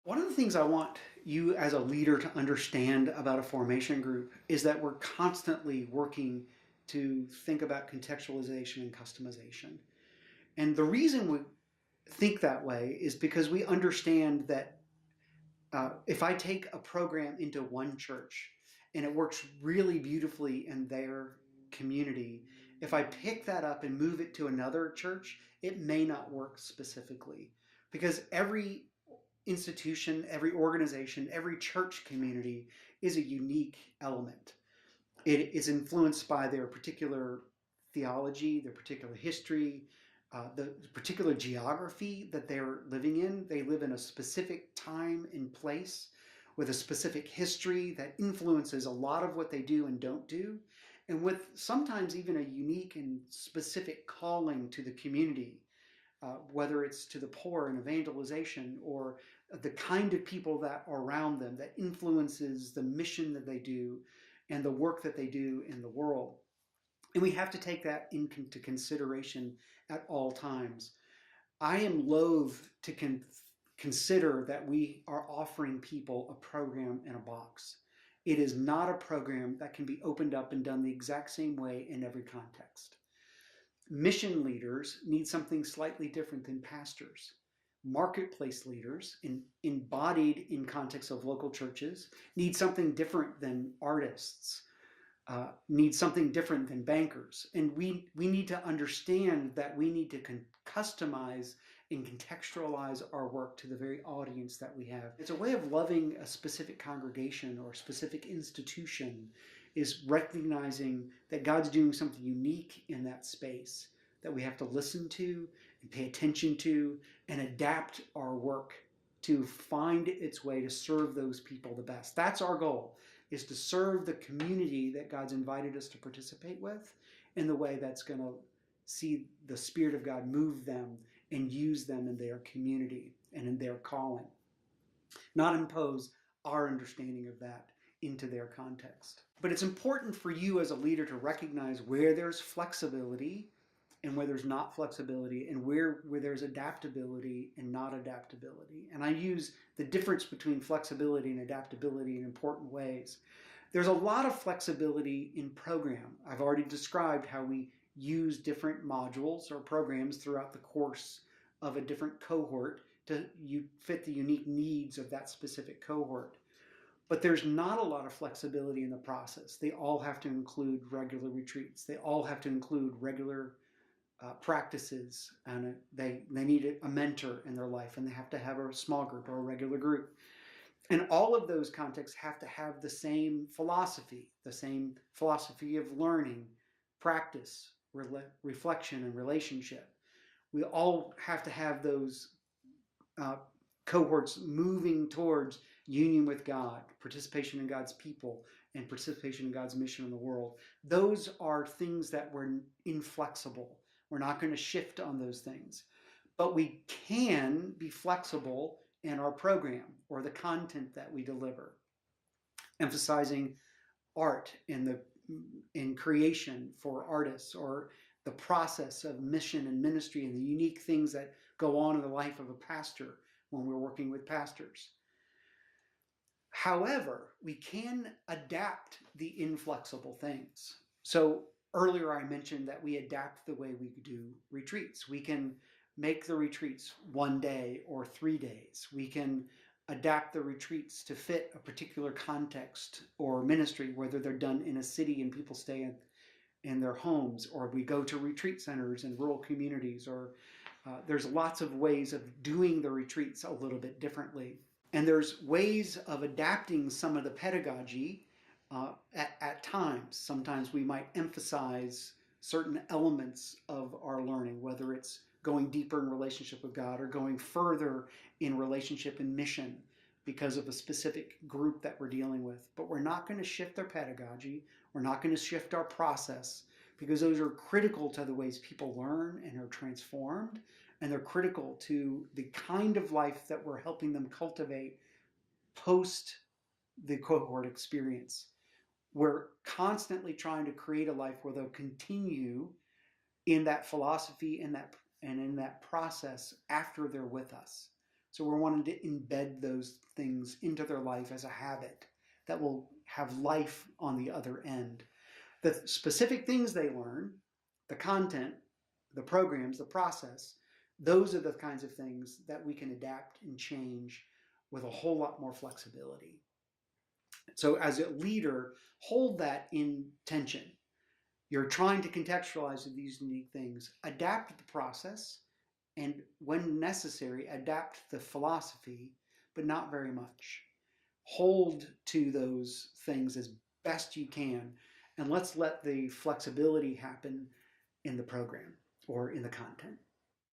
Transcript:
One of the things I want you as a leader to understand about a formation group is that we're constantly working to think about contextualization and customization. And the reason we think that way is because we understand that if I take a program into one church and it works really beautifully in their community, if I pick that up and move it to another church, it may not work specifically because every institution, every organization, every church community is a unique element. It is influenced by their particular theology, their particular history, the particular geography that they're living in. They live in a specific time and place with a specific history that influences a lot of what they do and don't do, and with sometimes even a unique and specific calling to the community, whether it's to the poor and evangelization or the kind of people that are around them that influences the mission that they do and the work that they do in the world. And we have to take that into consideration at all times. I am loath to consider that we are offering people a program in a box. It is not a program that can be opened up and done the exact same way in every context. Mission leaders need something slightly different than pastors. Marketplace leaders, embodied in context of local churches, need something different than artists, need something different than bankers. And we need to understand that we need to customize and contextualize our work to the very audience that we have. It's a way of loving a specific congregation or specific institution, is recognizing that God's doing something unique in that space that we have to listen to and pay attention to and adapt our work to find its way to serve those people the best. That's our goal, is to serve the community that God's invited us to participate with in the way that's going to see the Spirit of God move them and use them in their community and in their calling, not impose our understanding of that into their context. But it's important for you as a leader to recognize where there's flexibility and where there's not flexibility, and where there's adaptability and not adaptability. And I use the difference between flexibility and adaptability in important ways. There's a lot of flexibility in program. I've already described how we use different modules or programs throughout the course of a different cohort to fit the unique needs of that specific cohort. But there's not a lot of flexibility in the process. They all have to include regular retreats. They all have to include regular practices, and they need a mentor in their life, and they have to have a small group or a regular group. And all of those contexts have to have the same philosophy of learning, practice, reflection, and relationship. We all have to have those uh, cohorts moving towards union with God, participation in God's people, and participation in God's mission in the world. Those are things that were inflexible. We're not going to shift on those things. But we can be flexible in our program or the content that we deliver, emphasizing art in creation for artists, or the process of mission and ministry and the unique things that go on in the life of a pastor when we're working with pastors. However, we can adapt the inflexible things. So earlier I mentioned that we adapt the way we do retreats. We can make the retreats 1 day or 3 days. We can adapt the retreats to fit a particular context or ministry, whether they're done in a city and people stay in their homes, or we go to retreat centers in rural communities, or there's lots of ways of doing the retreats a little bit differently. And there's ways of adapting some of the pedagogy at times. Sometimes we might emphasize certain elements of our learning, whether it's going deeper in relationship with God or going further in relationship and mission because of a specific group that we're dealing with. But we're not going to shift our pedagogy. We're not going to shift our process, because those are critical to the ways people learn and are transformed, and they're critical to the kind of life that we're helping them cultivate post the cohort experience. We're constantly trying to create a life where they'll continue in that philosophy and in that process after they're with us. So we're wanting to embed those things into their life as a habit that will have life on the other end. The specific things they learn, the content, the programs, the process, those are the kinds of things that we can adapt and change with a whole lot more flexibility. So as a leader, hold that in tension. You're trying to contextualize these unique things, adapt the process, and when necessary, adapt the philosophy, but not very much. Hold to those things as best you can, and let's let the flexibility happen in the program or in the content.